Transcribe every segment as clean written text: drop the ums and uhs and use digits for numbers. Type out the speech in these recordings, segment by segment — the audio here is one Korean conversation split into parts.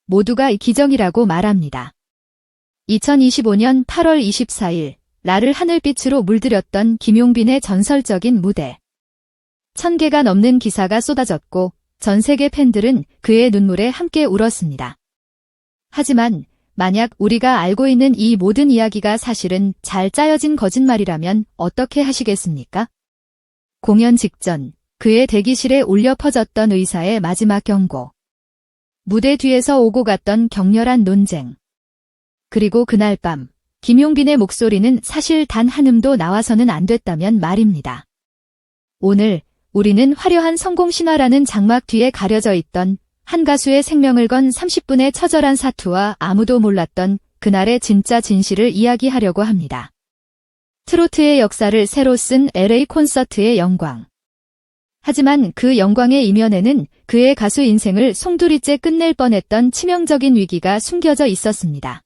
모두가 기적이라고 말합니다. 2025년 8월 24일, 나를 하늘빛으로 물들였던 김용빈의 전설적인 무대. 1000개가 넘는 기사가 쏟아졌고 전 세계 팬들은 그의 눈물에 함께 울었습니다. 하지만 만약 우리가 알고 있는 이 모든 이야기가 사실은 잘 짜여진 거짓말이라면 어떻게 하시겠습니까? 공연 직전, 그의 대기실에 울려 퍼졌던 의사의 마지막 경고. 무대 뒤에서 오고 갔던 격렬한 논쟁. 그리고 그날 밤, 김용빈의 목소리는 사실 단 한음도 나와서는 안 됐다면 말입니다. 오늘 우리는 화려한 성공 신화라는 장막 뒤에 가려져 있던 한 가수의 생명을 건 30분의 처절한 사투와 아무도 몰랐던 그날의 진짜 진실을 이야기하려고 합니다. 트로트의 역사를 새로 쓴 LA 콘서트의 영광. 하지만 그 영광의 이면에는 그의 가수 인생을 송두리째 끝낼 뻔했던 치명적인 위기가 숨겨져 있었습니다.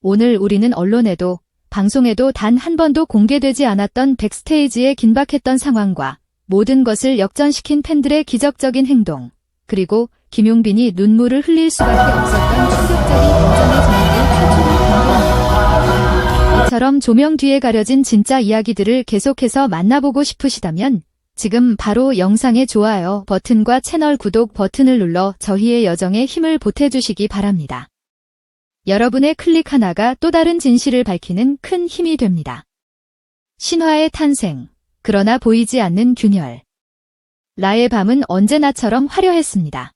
오늘 우리는 언론에도 방송에도 단 한 번도 공개되지 않았던 백스테이지의 긴박했던 상황과 모든 것을 역전시킨 팬들의 기적적인 행동, 그리고 김용빈이 눈물을 흘릴 수밖에 없었던 충격적인 감정의 전환을 탈출을 공개합니다. 이처럼 조명 뒤에 가려진 진짜 이야기들을 계속해서 만나보고 싶으시다면 지금 바로 영상의 좋아요 버튼과 채널 구독 버튼을 눌러 저희의 여정에 힘을 보태주시기 바랍니다. 여러분의 클릭 하나가 또 다른 진실을 밝히는 큰 힘이 됩니다. 신화의 탄생, 그러나 보이지 않는 균열. 나의 밤은 언제나처럼 화려했습니다.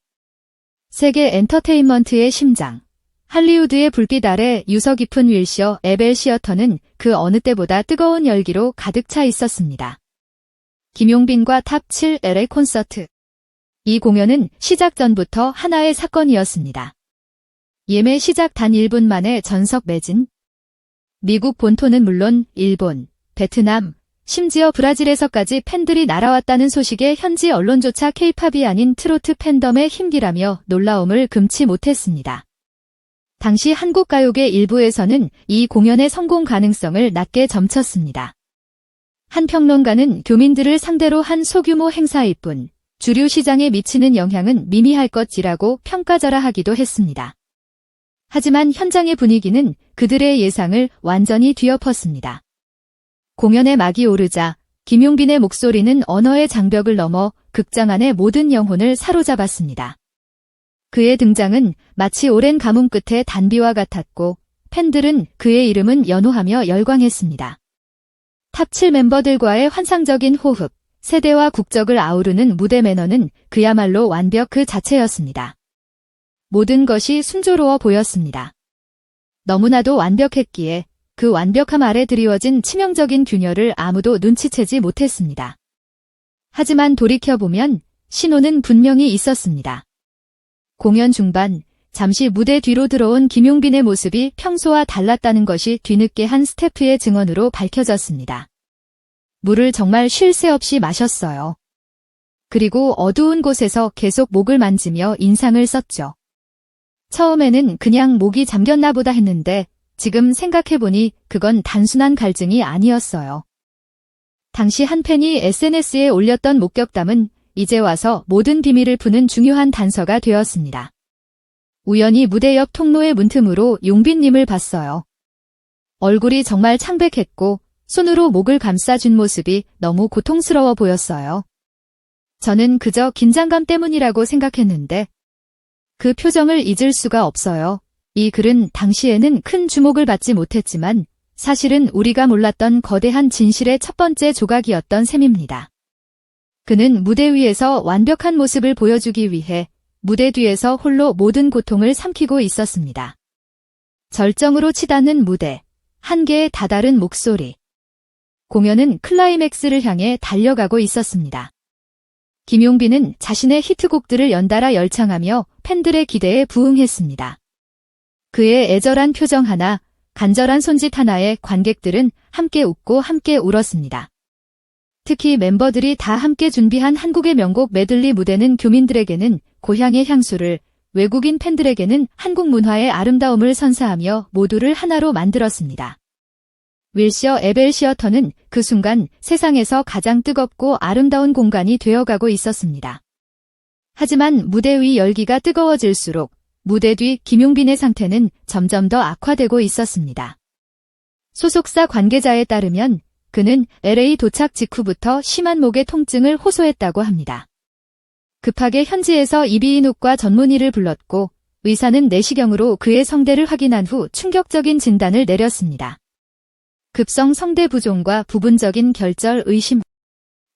세계 엔터테인먼트의 심장, 할리우드의 불빛 아래 유서 깊은 윌셔 에벨 시어터는 그 어느 때보다 뜨거운 열기로 가득 차 있었습니다. 김용빈과 탑7 LA 콘서트. 이 공연은 시작 전부터 하나의 사건이었습니다. 예매 시작 단 1분 만에 전석 매진. 미국 본토는 물론 일본, 베트남, 심지어 브라질에서까지 팬들이 날아왔다는 소식에 현지 언론조차 K-팝이 아닌 트로트 팬덤의 힘기라며 놀라움을 금치 못했습니다. 당시 한국 가요계 일부에서는 이 공연의 성공 가능성을 낮게 점쳤습니다. 한 평론가는 교민들을 상대로 한 소규모 행사일 뿐 주류 시장에 미치는 영향은 미미할 것이라고 평가절하하기도 했습니다. 하지만 현장의 분위기는 그들의 예상을 완전히 뒤엎었습니다. 공연의 막이 오르자 김용빈의 목소리는 언어의 장벽을 넘어 극장 안의 모든 영혼을 사로잡았습니다. 그의 등장은 마치 오랜 가뭄 끝의 단비와 같았고 팬들은 그의 이름은 연호하며 열광했습니다. 탑7 멤버들과의 환상적인 호흡, 세대와 국적을 아우르는 무대 매너는 그야말로 완벽 그 자체였습니다. 모든 것이 순조로워 보였습니다. 너무나도 완벽했기에 그 완벽함 아래 드리워진 치명적인 균열을 아무도 눈치채지 못했습니다. 하지만 돌이켜보면 신호는 분명히 있었습니다. 공연 중반, 잠시 무대 뒤로 들어온 김용빈의 모습이 평소와 달랐다는 것이 뒤늦게 한 스태프의 증언으로 밝혀졌습니다. 물을 정말 쉴 새 없이 마셨어요. 그리고 어두운 곳에서 계속 목을 만지며 인상을 썼죠. 처음에는 그냥 목이 잠겼나 보다 했는데 지금 생각해보니 그건 단순한 갈증이 아니었어요. 당시 한 팬이 SNS에 올렸던 목격담은 이제 와서 모든 비밀을 푸는 중요한 단서가 되었습니다. 우연히 무대 옆 통로의 문틈으로 용빈님을 봤어요. 얼굴이 정말 창백했고 손으로 목을 감싸준 모습이 너무 고통스러워 보였어요. 저는 그저 긴장감 때문이라고 생각했는데 그 표정을 잊을 수가 없어요. 이 글은 당시에는 큰 주목을 받지 못했지만 사실은 우리가 몰랐던 거대한 진실의 첫 번째 조각이었던 셈입니다. 그는 무대 위에서 완벽한 모습을 보여주기 위해 무대 뒤에서 홀로 모든 고통을 삼키고 있었습니다. 절정으로 치닫는 무대, 한계에 다다른 목소리. 공연은 클라이맥스를 향해 달려가고 있었습니다. 김용빈은 자신의 히트곡들을 연달아 열창하며 팬들의 기대에 부응했습니다. 그의 애절한 표정 하나, 간절한 손짓 하나에 관객들은 함께 웃고 함께 울었습니다. 특히 멤버들이 다 함께 준비한 한국의 명곡 메들리 무대는 교민들에게는 고향의 향수를, 외국인 팬들에게는 한국 문화의 아름다움을 선사하며 모두를 하나로 만들었습니다. 윌셔 에벨 시어터는 그 순간 세상에서 가장 뜨겁고 아름다운 공간이 되어가고 있었습니다. 하지만 무대 위 열기가 뜨거워질수록 무대 뒤 김용빈의 상태는 점점 더 악화되고 있었습니다. 소속사 관계자에 따르면 그는 LA 도착 직후부터 심한 목의 통증을 호소했다고 합니다. 급하게 현지에서 이비인후과 전문의를 불렀고 의사는 내시경으로 그의 성대를 확인한 후 충격적인 진단을 내렸습니다. 급성 성대 부종과 부분적인 결절 의심.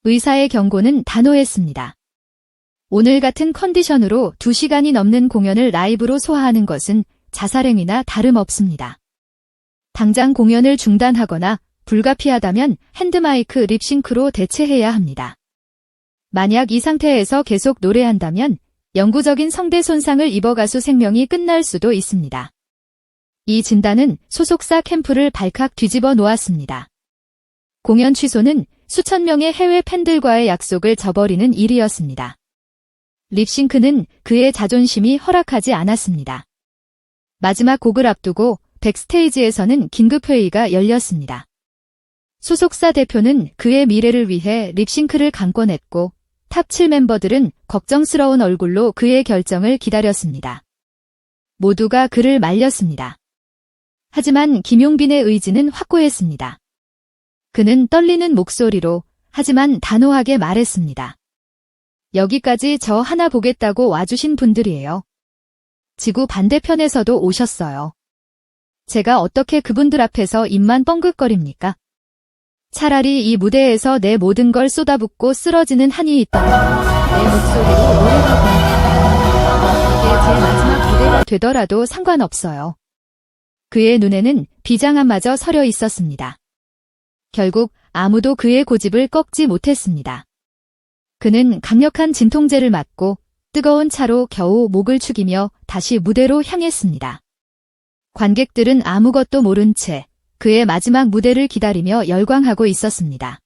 의사의 경고는 단호했습니다. 오늘 같은 컨디션으로 2시간이 넘는 공연을 라이브로 소화하는 것은 자살행위나 다름없습니다. 당장 공연을 중단하거나 불가피하다면 핸드마이크 립싱크로 대체해야 합니다. 만약 이 상태에서 계속 노래한다면 영구적인 성대 손상을 입어 가수 생명이 끝날 수도 있습니다. 이 진단은 소속사 캠프를 발칵 뒤집어 놓았습니다. 공연 취소는 수천 명의 해외 팬들과의 약속을 저버리는 일이었습니다. 립싱크는 그의 자존심이 허락하지 않았습니다. 마지막 곡을 앞두고 백스테이지에서는 긴급회의가 열렸습니다. 소속사 대표는 그의 미래를 위해 립싱크를 강권했고 탑 7 멤버들은 걱정스러운 얼굴로 그의 결정을 기다렸습니다. 모두가 그를 말렸습니다. 하지만 김용빈의 의지는 확고했습니다. 그는 떨리는 목소리로 하지만 단호하게 말했습니다. 여기까지 저 하나 보겠다고 와주신 분들이에요. 지구 반대편에서도 오셨어요. 제가 어떻게 그분들 앞에서 입만 뻥긋거립니까? 차라리 이 무대에서 내 모든 걸 쏟아붓고 쓰러지는 한이 있다면 내 목소리로 노래를 부릅니다. 이게 제 마지막 무대가 되더라도 상관없어요. 그의 눈에는 비장함마저 서려 있었습니다. 결국 아무도 그의 고집을 꺾지 못했습니다. 그는 강력한 진통제를 맞고 뜨거운 차로 겨우 목을 축이며 다시 무대로 향했습니다. 관객들은 아무것도 모른 채 그의 마지막 무대를 기다리며 열광하고 있었습니다.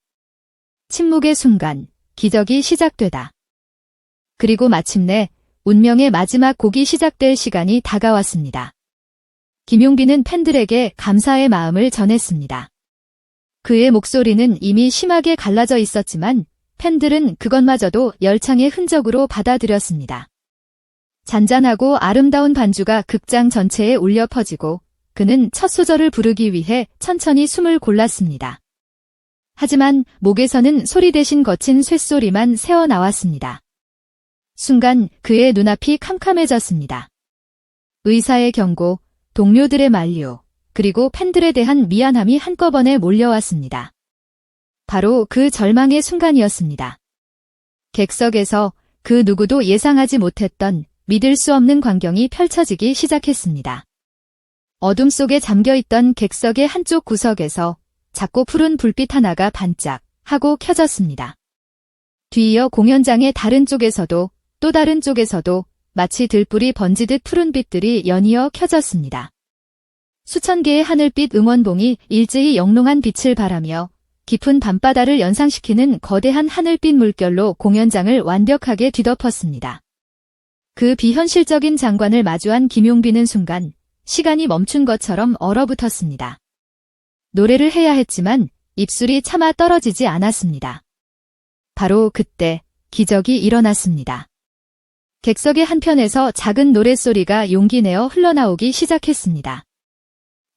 침묵의 순간, 기적이 시작되다. 그리고 마침내 운명의 마지막 곡이 시작될 시간이 다가왔습니다. 김용빈은 팬들에게 감사의 마음을 전했습니다. 그의 목소리는 이미 심하게 갈라져 있었지만 팬들은 그것마저도 열창의 흔적으로 받아들였습니다. 잔잔하고 아름다운 반주가 극장 전체에 울려 퍼지고 그는 첫 소절을 부르기 위해 천천히 숨을 골랐습니다. 하지만 목에서는 소리 대신 거친 쇳소리만 새어나왔습니다. 순간 그의 눈앞이 캄캄해졌습니다. 의사의 경고, 동료들의 만류, 그리고 팬들에 대한 미안함이 한꺼번에 몰려왔습니다. 바로 그 절망의 순간이었습니다. 객석에서 그 누구도 예상하지 못했던 믿을 수 없는 광경이 펼쳐지기 시작했습니다. 어둠 속에 잠겨있던 객석의 한쪽 구석에서 작고 푸른 불빛 하나가 반짝 하고 켜졌습니다. 뒤이어 공연장의 다른 쪽에서도 또 다른 쪽에서도 마치 들불이 번지듯 푸른 빛들이 연이어 켜졌습니다. 수천 개의 하늘빛 응원봉이 일제히 영롱한 빛을 발하며 깊은 밤바다를 연상시키는 거대한 하늘빛 물결로 공연장을 완벽하게 뒤덮었습니다. 그 비현실적인 장관을 마주한 김용빈은 순간 시간이 멈춘 것처럼 얼어붙었습니다. 노래를 해야 했지만 입술이 차마 떨어지지 않았습니다. 바로 그때 기적이 일어났습니다. 객석의 한편에서 작은 노랫소리가 용기 내어 흘러나오기 시작했습니다.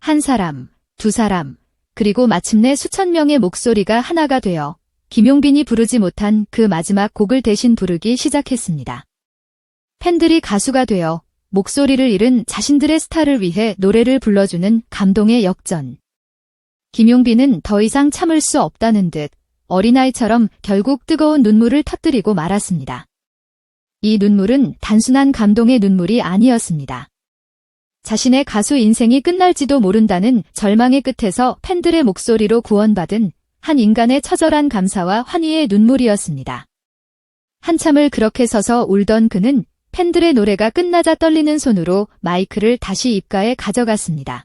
한 사람, 두 사람, 그리고 마침내 수천 명의 목소리가 하나가 되어 김용빈이 부르지 못한 그 마지막 곡을 대신 부르기 시작했습니다. 팬들이 가수가 되어 목소리를 잃은 자신들의 스타를 위해 노래를 불러주는 감동의 역전. 김용빈은 더 이상 참을 수 없다는 듯 어린아이처럼 결국 뜨거운 눈물을 터뜨리고 말았습니다. 이 눈물은 단순한 감동의 눈물이 아니었습니다. 자신의 가수 인생이 끝날지도 모른다는 절망의 끝에서 팬들의 목소리로 구원받은 한 인간의 처절한 감사와 환희의 눈물이었습니다. 한참을 그렇게 서서 울던 그는 팬들의 노래가 끝나자 떨리는 손으로 마이크를 다시 입가에 가져갔습니다.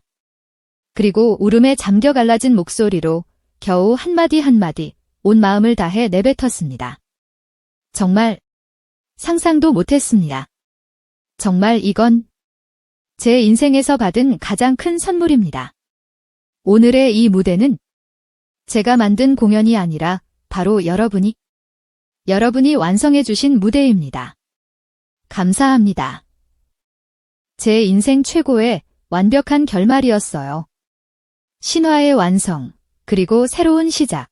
그리고 울음에 잠겨 갈라진 목소리로 겨우 한마디 한마디 온 마음을 다해 내뱉었습니다. 정말 상상도 못했습니다. 정말 이건 제 인생에서 받은 가장 큰 선물입니다. 오늘의 이 무대는 제가 만든 공연이 아니라 바로 여러분이 완성해 주신 무대입니다. 감사합니다. 제 인생 최고의 완벽한 결말이었어요. 신화의 완성, 그리고 새로운 시작.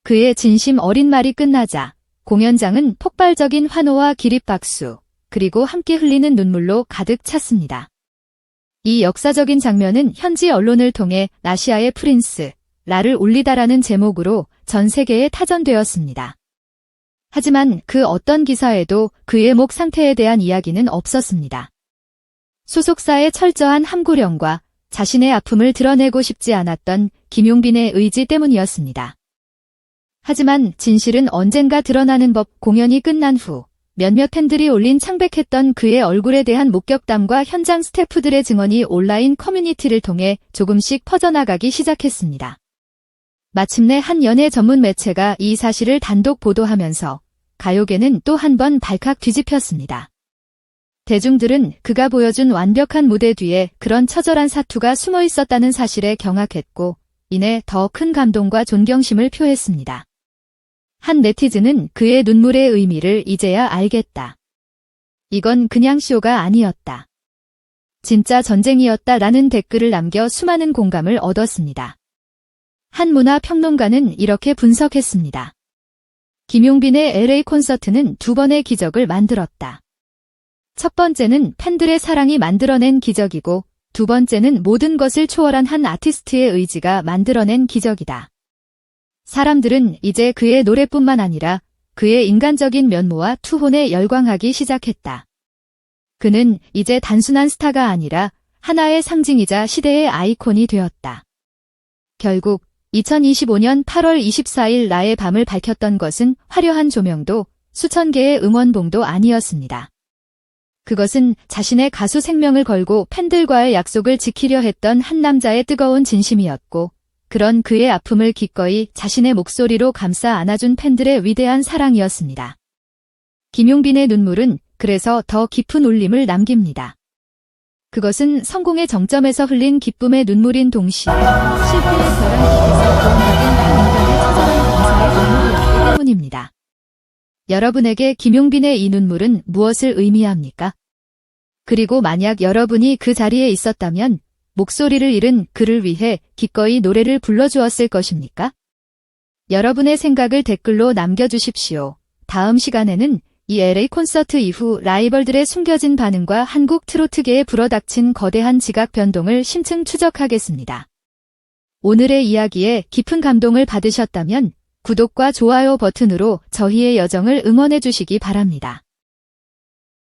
그의 진심 어린 말이 끝나자 공연장은 폭발적인 환호와 기립박수, 그리고 함께 흘리는 눈물로 가득 찼습니다. 이 역사적인 장면은 현지 언론을 통해 아시아의 프린스, 라를 올리다라는 제목으로 전 세계에 타전되었습니다. 하지만 그 어떤 기사에도 그의 목 상태에 대한 이야기는 없었습니다. 소속사의 철저한 함구령과 자신의 아픔을 드러내고 싶지 않았던 김용빈의 의지 때문이었습니다. 하지만 진실은 언젠가 드러나는 법. 공연이 끝난 후 몇몇 팬들이 올린 창백했던 그의 얼굴에 대한 목격담과 현장 스태프들의 증언이 온라인 커뮤니티를 통해 조금씩 퍼져나가기 시작했습니다. 마침내 한 연예 전문 매체가 이 사실을 단독 보도하면서 가요계는 또 한 번 발칵 뒤집혔습니다. 대중들은 그가 보여준 완벽한 무대 뒤에 그런 처절한 사투가 숨어 있었다는 사실에 경악했고, 이내 더 큰 감동과 존경심을 표했습니다. 한 네티즌은 그의 눈물의 의미를 이제야 알겠다. 이건 그냥 쇼가 아니었다. 진짜 전쟁이었다라는 댓글을 남겨 수많은 공감을 얻었습니다. 한 문화 평론가는 이렇게 분석했습니다. 김용빈의 LA 콘서트는 두 번의 기적을 만들었다. 첫 번째는 팬들의 사랑이 만들어낸 기적이고, 두 번째는 모든 것을 초월한 한 아티스트의 의지가 만들어낸 기적이다. 사람들은 이제 그의 노래뿐만 아니라 그의 인간적인 면모와 투혼에 열광하기 시작했다. 그는 이제 단순한 스타가 아니라 하나의 상징이자 시대의 아이콘이 되었다. 결국 2025년 8월 24일 라의 밤을 밝혔던 것은 화려한 조명도 수천 개의 응원봉도 아니었습니다. 그것은 자신의 가수 생명을 걸고 팬들과의 약속을 지키려 했던 한 남자의 뜨거운 진심이었고, 그런 그의 아픔을 기꺼이 자신의 목소리로 감싸 안아준 팬들의 위대한 사랑이었습니다. 김용빈의 눈물은 그래서 더 깊은 울림을 남깁니다. 그것은 성공의 정점에서 흘린 기쁨의 눈물인 동시에 실패의 벼랑 끝에서 구원받은 한 인간의 처절한 감사의 눈물이었기 때문입니다. 여러분에게 김용빈의 이 눈물은 무엇을 의미합니까? 그리고 만약 여러분이 그 자리에 있었다면 목소리를 잃은 그를 위해 기꺼이 노래를 불러주었을 것입니까? 여러분의 생각을 댓글로 남겨주십시오. 다음 시간에는 이 LA 콘서트 이후 라이벌들의 숨겨진 반응과 한국 트로트계에 불어닥친 거대한 지각 변동을 심층 추적하겠습니다. 오늘의 이야기에 깊은 감동을 받으셨다면 구독과 좋아요 버튼으로 저희의 여정을 응원해 주시기 바랍니다.